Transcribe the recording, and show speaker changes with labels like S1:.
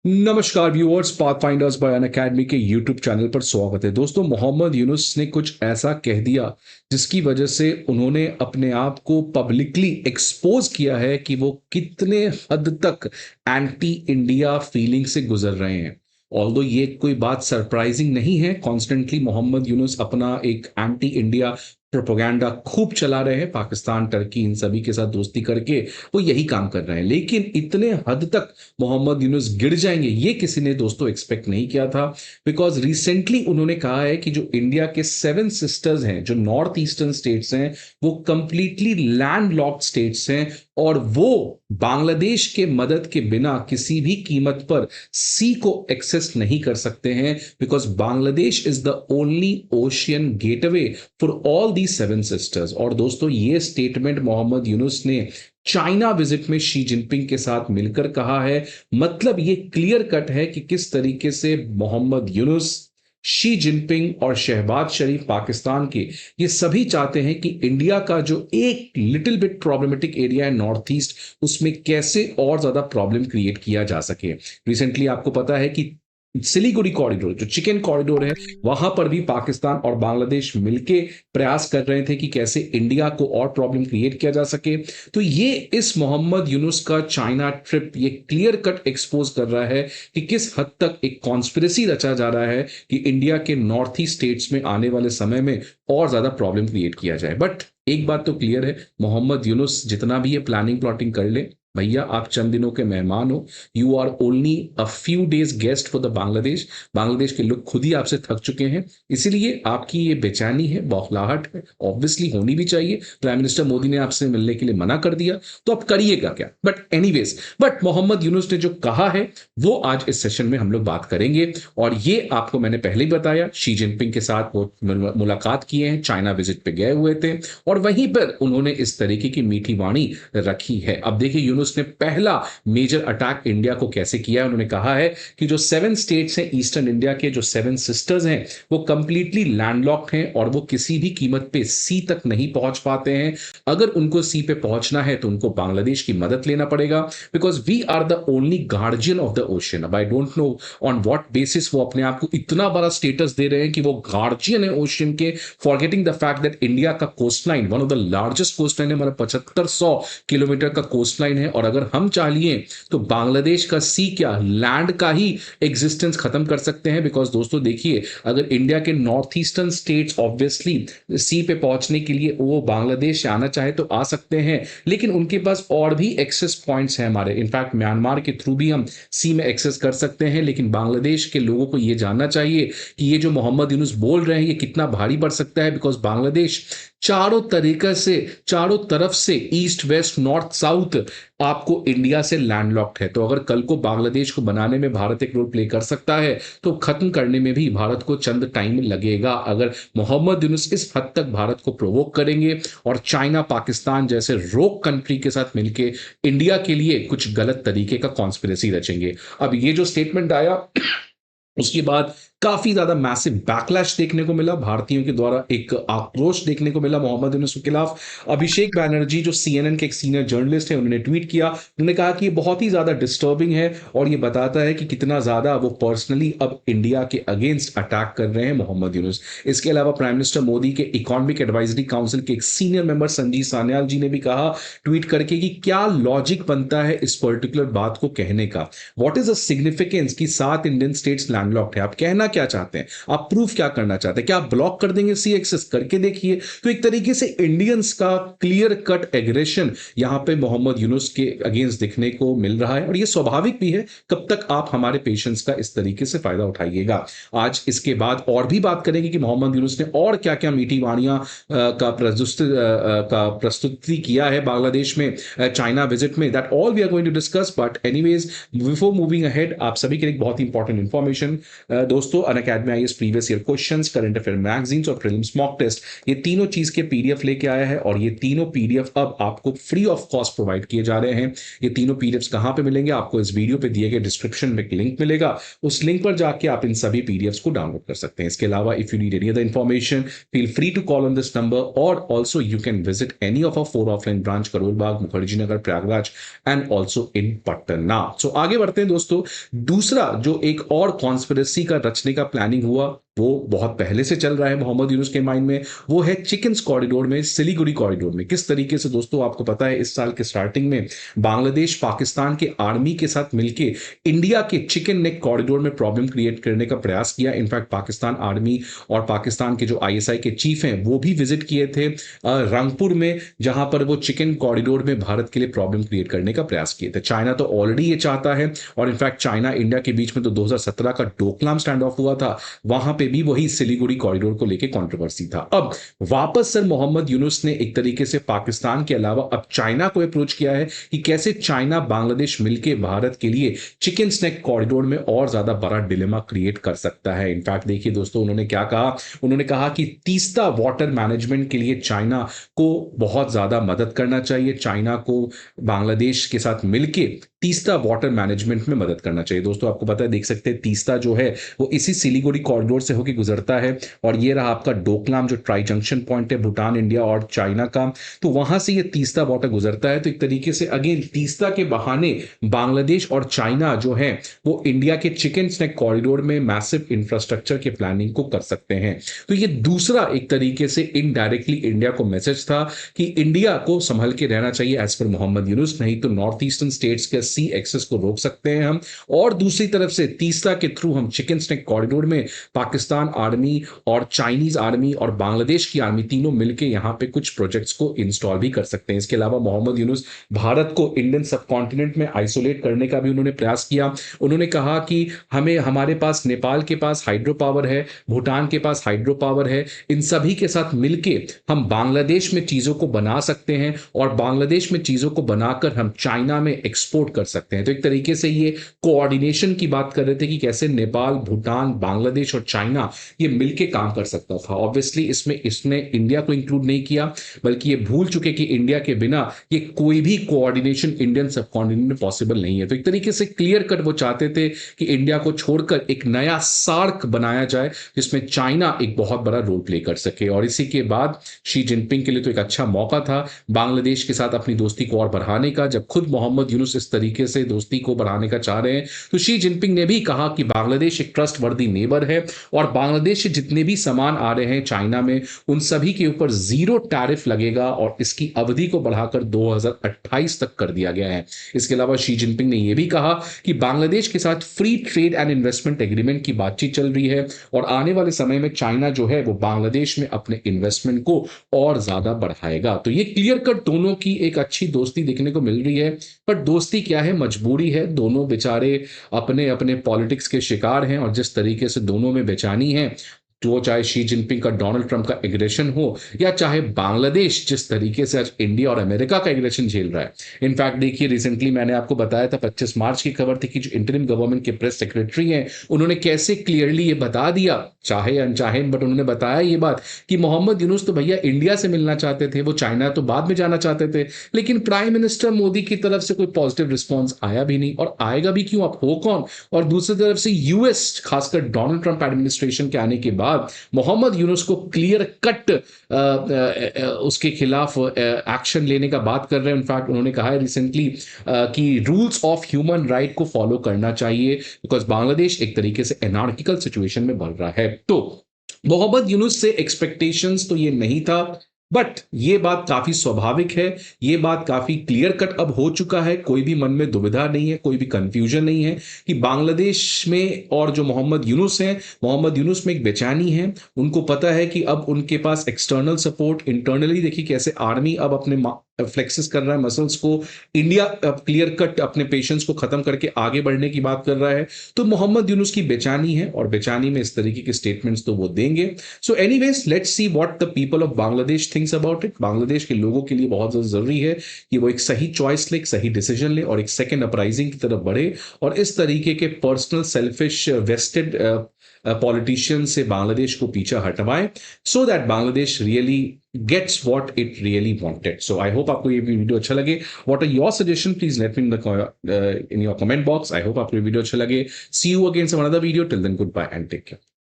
S1: नमस्कार viewers, Pathfinders bye Unacademy के YouTube channel पर स्वागत है। दोस्तों, मोहम्मद यूनुस ने कुछ ऐसा कह दिया जिसकी वजह से उन्होंने अपने आप को पब्लिकली एक्सपोज किया है कि वो कितने हद तक एंटी इंडिया फीलिंग से गुजर रहे हैं। ऑल्दो ये कोई बात सरप्राइजिंग नहीं है, कॉन्स्टेंटली मोहम्मद यूनुस अपना एक एंटी इंडिया प्रोपोगंडा खूब चला रहे हैं। पाकिस्तान, टर्की, इन सभी के साथ दोस्ती करके वो यही काम कर रहे हैं, लेकिन इतने हद तक मोहम्मद यूनुस गिर जाएंगे ये किसी ने दोस्तों एक्सपेक्ट नहीं किया था। बिकॉज रिसेंटली उन्होंने कहा है कि जो इंडिया के 7 सिस्टर्स हैं, जो नॉर्थ ईस्टर्न स्टेट्स हैं, वो कंप्लीटली लैंड लॉक्ड स्टेट्स हैं और वो बांग्लादेश के मदद के बिना किसी भी कीमत पर सी को एक्सेस नहीं कर सकते हैं। Because Bangladesh is the only ocean gateway for all the 7 sisters. और दोस्तों, ये स्टेटमेंट मोहम्मद यूनुस ने चाइना विजिट में शी जिनपिंग के साथ मिलकर कहा है। मतलब ये क्लियर कट है कि किस तरीके से मोहम्मद यूनुस, शी जिनपिंग और शहबाज शरीफ पाकिस्तान के, ये सभी चाहते हैं कि इंडिया का जो एक लिटिल बिट प्रॉब्लमेटिक एरिया है नॉर्थ ईस्ट, उसमें कैसे और ज्यादा प्रॉब्लम क्रिएट किया जा सके। रिसेंटली आपको पता है कि सिलीगुड़ी कॉरिडोर, जो चिकन कॉरिडोर है, वहां पर भी पाकिस्तान और बांग्लादेश मिलके प्रयास कर रहे थे कि कैसे इंडिया को और प्रॉब्लम क्रिएट किया जा सके। तो ये इस मोहम्मद यूनुस का चाइना ट्रिप ये क्लियर कट एक्सपोज कर रहा है कि किस हद तक एक कॉन्स्पिरेसी रचा जा रहा है कि इंडिया के नॉर्थ ईस्ट स्टेट्स में आने वाले समय में और ज्यादा प्रॉब्लम क्रिएट किया जाए। बट एक बात तो क्लियर है, मोहम्मद यूनुस जितना भी ये प्लानिंग प्लॉटिंग कर ले, भैया आप चंद दिनों के मेहमान हो। You are only a few days guest for the Bangladesh. Bangladesh के लोग खुद ही आपसे थक चुके हैं, इसीलिए आपकी ये बेचैनी है, बौखलाहट है, ऑब्वियसली होनी भी चाहिए। प्राइम मिनिस्टर मोदी ने आपसे मिलने के लिए मना कर दिया, तो अब करिएगा क्या। But anyways, but Mohammad Yunus ने जो कहा है वो आज इस सेशन में हम लोग बात करेंगे। और ये आपको मैंने पहले ही बताया, शी जिनपिंग के साथ वो मुलाकात किए हैं, चाइना विजिट पे गए हुए थे और वहीं पर उन्होंने इस तरीके की मीठी वाणी रखी है। अब देखिए यूनुस ने पहला मेजर अटैक इंडिया को कैसे किया है। उन्होंने कहा है कि जो 7 स्टेट्स हैं ईस्टर्न इंडिया के, जो 7 सिस्टर्स हैं, वो कंप्लीटली लैंडलॉक्ड हैं और वो किसी भी कीमत पे सी तक नहीं पहुंच पाते हैं। अगर उनको सी पे पहुंचना है तो उनको बांग्लादेश की मदद लेना पड़ेगा, because we are the only guardian of the ocean. अब I don't know on what basis वो अपने आप को इतना बड़ा स्टेटस दे रहे हैं कि वो गार्जियन है ओशन के, forgetting the fact that India का coast line one of the largest coast line है, हमारा 7500 किलोमीटर का कोस्ट लाइन है। और अगर हम चाहिए तो बांग्लादेश का सी क्या, लैंड का ही एग्जिस्टेंस खत्म कर सकते हैं। बिकॉज दोस्तों देखिए, अगर इंडिया के नॉर्थ ईस्टर्न स्टेट्स ऑब्वियसली सी पे पहुंचने के लिए वो बांग्लादेश से आना चाहे तो आ सकते हैं, लेकिन उनके पास और भी एक्सेस पॉइंट्स हैं हमारे। इनफैक्ट म्यांमार के थ्रू भी हम सी में एक्सेस कर सकते हैं। लेकिन बांग्लादेश के लोगों को यह जानना चाहिए कि ये जो मोहम्मद यूनुस बोल रहे हैं ये कितना भारी पड़ सकता है। बिकॉज बांग्लादेश चारों तरीके से, चारों तरफ से, ईस्ट वेस्ट नॉर्थ साउथ आपको इंडिया से लैंडलॉक्ड है। तो अगर कल को बांग्लादेश को बनाने में भारत एक रोल प्ले कर सकता है तो खत्म करने में भी भारत को चंद टाइम लगेगा, अगर मोहम्मद यूनुस इस हद तक भारत को प्रोवोक करेंगे और चाइना, पाकिस्तान जैसे रोक कंट्री के साथ मिलकर इंडिया के लिए कुछ गलत तरीके का कॉन्स्पिरेसी रचेंगे। अब ये जो स्टेटमेंट आया उसके बाद काफी ज्यादा मैसिव बैकलैश देखने को मिला, भारतीयों के द्वारा एक आक्रोश देखने को मिला मोहम्मद यूनुस के खिलाफ। अभिषेक बैनर्जी जो सीएनएन के एक सीनियर जर्नलिस्ट है, उन्होंने ट्वीट किया, उन्होंने कहा कि ये बहुत ही ज्यादा डिस्टर्बिंग है और ये बताता है कि कितना ज्यादा वो पर्सनली अब इंडिया के अगेंस्ट अटैक कर रहे हैं मोहम्मद यूनुस। इसके अलावा प्राइम मिनिस्टर मोदी के इकोनॉमिक एडवाइजरी काउंसिल के एक सीनियर मेंबर संजीव सान्याल जी ने भी कहा ट्वीट करके कि क्या लॉजिक बनता है इस पर्टिकुलर बात को कहने का, व्हाट इज द सिग्निफिकेंस कि 7 इंडियन स्टेट्स लैंडलॉक्ड है, आप कहना क्या चाहते हैं, आप प्रूफ क्या करना चाहते हैं, क्या आप ब्लॉक कर देंगे सी एक्सेस, करके देखिए। तो एक तरीके से इंडियंस का क्लियर कट एग्रेशन यहां पे मोहम्मद यूनुस के अगेंस्ट दिखने को मिल रहा है और ये स्वाभाविक भी है। कब तक आप हमारे पेशेंस का इस तरीके से फायदा उठाइएगा। आज इसके बाद और भी बात करेंगे कि मोहम्मद यूनुस ने और क्या क्या मीठी वाणियां का प्रस्तुति किया है बांग्लादेश में चाइना विजिट में। That all we are going to discuss. But anyways, before moving ahead, आप सभी के लिए बहुत ही इंपॉर्टेंट इंफॉर्मेशन दोस्तों, Unacademy IAS previous year questions, current affair magazines और प्रीलिम्स मॉक टेस्ट, ये तीनों चीज के पीडीएफ लेके आया है और ये तीनों पीडीएफ अब आपको फ्री ऑफ कॉस्ट प्रोवाइड किए जा रहे हैं। ये तीनों पीडीएफ्स कहां पे मिलेंगे? आपको इस वीडियो पे दिए गए डिस्क्रिप्शन में एक लिंक मिलेगा, उस लिंक पर जाके आप इन सभी पीडीएफ्स को डाउनलोड कर सकते हैं। इसके अलावा if you need any other information, feel free to call on this number और also you can visit any of our 4 offline branch, Karol Bagh, Mukherjee Nagar, Prayagraj and also in Patna. So आगे बढ़ते हैं दोस्तों। दूसरा जो एक और कॉन्स्पिरेसी का रचने का प्लानिंग हुआ, वो बहुत पहले से चल रहा है मोहम्मद यूनुस के माइंड में, वो है चिकन्स कॉरिडोर में, सिलीगुड़ी कॉरिडोर में। किस तरीके से दोस्तों, आपको पता है इस साल के स्टार्टिंग में बांग्लादेश पाकिस्तान के आर्मी के साथ मिलके इंडिया के चिकन नेक कॉरिडोर में प्रॉब्लम क्रिएट करने का प्रयास किया। इनफैक्ट पाकिस्तान आर्मी और पाकिस्तान के जो आईएसआई के चीफ हैं वो भी विजिट किए थे रंगपुर में, जहां पर वो चिकन कॉरिडोर में भारत के लिए प्रॉब्लम क्रिएट करने का प्रयास किए थे। चाइना तो ऑलरेडी ये चाहता है और इनफैक्ट चाइना इंडिया के बीच में तो 2017 का डोकलाम स्टैंड ऑफ हुआ था, वहां पे भी वही सिलीगुड़ी कॉरिडोर को लेकर कंट्रोवर्सी था। अब वापस सर मोहम्मद यूनुस ने एक तरीके से पाकिस्तान के अलावा अब चाइना को अप्रोच किया है कि कैसे चाइना बांग्लादेश मिलकर भारत के लिए चिकन स्नैक कॉरिडोर में और ज्यादा बड़ा डिलेमा क्रिएट कर सकता है। इनफैक्ट देखिए दोस्तों, उन्होंने क्या कहा, उन्होंने कहा कि तीस्ता वाटर मैनेजमेंट के लिए चाइना को बहुत ज्यादा मदद करना चाहिए, चाइना को बांग्लादेश के साथ मिलकर तीस्ता वाटर मैनेजमेंट में मदद करना चाहिए। दोस्तों आपको पता है, देख सकते हैं तीस्ता जो है वो इसी सिलीगुड़ी कॉरिडोर से होकर गुजरता है और ये रहा आपका डोकलाम जो ट्राई जंक्शन पॉइंट है भूटान, इंडिया और चाइना का, तो वहां से ये तीस्ता वाटर गुजरता है। तो एक तरीके से अगेन तीस्ता के बहाने बांग्लादेश और चाइना जो है वो इंडिया के चिकन स्नैक कॉरिडोर में मैसिव इंफ्रास्ट्रक्चर के प्लानिंग को कर सकते हैं। तो ये दूसरा एक तरीके से इनडायरेक्टली इंडिया को मैसेज था कि इंडिया को संभल के रहना चाहिए एज पर मोहम्मद यूनुस, नहीं तो नॉर्थ ईस्टर्न स्टेट्स के सी एक्सेस को रोक सकते हैं हम। और दूसरी तरफ से तीस्ता के थ्रू हम चिकन स्नैक कॉरिडोर में पाकिस्तान आर्मी और चाइनीज आर्मी और बांग्लादेश की आर्मी तीनों मिलकर यहां पे कुछ प्रोजेक्ट्स को इंस्टॉल भी कर सकते हैं। इसके अलावा मोहम्मद यूनुस भारत को इंडियन सबकॉन्टिनेंट में आइसोलेट करने का भी उन्होंने प्रयास किया। उन्होंने कहा कि हमारे पास नेपाल के पास हाइड्रो पावर है, भूटान के पास हाइड्रो पावर है, इन सभी के साथ मिलकर हम बांग्लादेश में चीजों को बना सकते हैं और बांग्लादेश में चीजों को बनाकर हम चाइना में एक्सपोर्ट कर सकते हैं। तो एक तरीके से ये कोऑर्डिनेशन की बात कर रहे थे कि कैसे नेपाल, भूटान, बांग्लादेश और चाइना ये मिलके काम कर सकता था। ऑब्वियसली इसमें इसने इंडिया को इंक्लूड नहीं किया, बल्कि ये भूल चुके कि इंडिया के बिना ये कोई भी कोऑर्डिनेशन इंडियन सबकॉन्टिनेंट में पॉसिबल नहीं है। तो एक तरीके से क्लियर कट वो चाहते थे कि इंडिया को छोड़कर एक नया सार्क बनाया जाए जिसमें चाइना एक बहुत बड़ा रोल प्ले कर सके। और इसी के बाद शी जिनपिंग के लिए तो एक अच्छा मौका था बांग्लादेश के साथ अपनी दोस्ती को और बढ़ाने का। जब खुद मोहम्मद यूनुस इस तरीके से दोस्ती को बढ़ाने का चाह रहे हैं तो शी जिनपिंग ने भी कहा कि बांग्लादेश एक ट्रस्ट वर्दी नेबर है और बांग्लादेश से जितने भी सामान आ रहे हैं चाइना में उन सभी के ऊपर 0 टैरिफ लगेगा और इसकी अवधि को बढ़ाकर 2028 तक कर दिया गया है। इसके अलावा शी जिनपिंग ने यह भी कहा कि बांग्लादेश के साथ free trade and investment agreement की बातचीत चल रही है और आने वाले समय में चाइना जो है वो बांग्लादेश में अपने इन्वेस्टमेंट को और ज्यादा बढ़ाएगा। तो ये क्लियर कट दोनों की एक अच्छी दोस्ती देखने को मिल रही है। पर दोस्ती क्या है, मजबूरी है। दोनों बेचारे अपने अपने पॉलिटिक्स के शिकार हैं और जिस तरीके से दोनों में बेचैनी है, वो चाहे शी जिनपिंग का डोनाल्ड ट्रंप का एग्रेशन हो या चाहे बांग्लादेश जिस तरीके से आज इंडिया और अमेरिका का एग्रेशन झेल रहा है। इनफैक्ट देखिए, रिसेंटली मैंने आपको बताया था 25 मार्च की खबर थी कि जो इंटरिम गवर्नमेंट के प्रेस सेक्रेटरी हैं उन्होंने कैसे क्लियरली ये बता दिया, चाहे अनचाहे, बट उन्होंने बताया ये बात कि मोहम्मद यूनुस तो भैया इंडिया से मिलना चाहते थे, वो चाइना तो बाद में जाना चाहते थे, लेकिन प्राइम मिनिस्टर मोदी की तरफ से कोई पॉजिटिव रिस्पॉन्स आया भी नहीं और आएगा भी क्यों, आप हो कौन। और दूसरी तरफ से यूएस, खासकर डोनाल्ड ट्रंप एडमिनिस्ट्रेशन के आने के बाद मोहम्मद यूनुस को क्लियर कट उसके खिलाफ एक्शन लेने का बात कर रहे हैं। इनफैक्ट उन्होंने कहा है रिसेंटली कि रूल्स ऑफ ह्यूमन राइट को फॉलो करना चाहिए बिकॉज बांग्लादेश एक तरीके से एनार्किकल सिचुएशन में बढ़ रहा है। तो मोहम्मद यूनुस से एक्सपेक्टेशंस तो ये नहीं था, बट ये बात काफी स्वाभाविक है, ये बात काफी क्लियर कट अब हो चुका है। कोई भी मन में दुविधा नहीं है, कोई भी कंफ्यूजन नहीं है कि बांग्लादेश में और जो मोहम्मद यूनुस हैं, मोहम्मद यूनुस में एक बेचैनी है। उनको पता है कि अब उनके पास एक्सटर्नल सपोर्ट, इंटरनली देखिए कैसे आर्मी अब अपने फ्लेक्सिस कर रहा है मसल्स को, इंडिया क्लियर कट अपने पेशेंस को खत्म करके आगे बढ़ने की बात कर रहा है। तो मोहम्मद यूनुस की बेचैनी है और बेचैनी में इस तरीके के स्टेटमेंट्स तो वो देंगे। So anyways, let's see what the people of Bangladesh thinks about it. Bangladesh के लोगों के लिए बहुत ज्यादा जरूरी है कि वो एक सही चॉइस ले, एक सही डिसीजन ले और एक सेकेंड अपराइजिंग की तरफ बढ़े और इस तरीके के पर्सनल सेल्फिश वेस्टेड पॉलिटिशियन से बांग्लादेश को पीछे हटवाएं, so that Bangladesh really gets what it really wanted. So I hope आपको ये वीडियो अच्छा लगे। What are your suggestion, please let me in your comment box. I hope आपको ये वीडियो अच्छा लगे। See you again some another video, till then good bye and take care.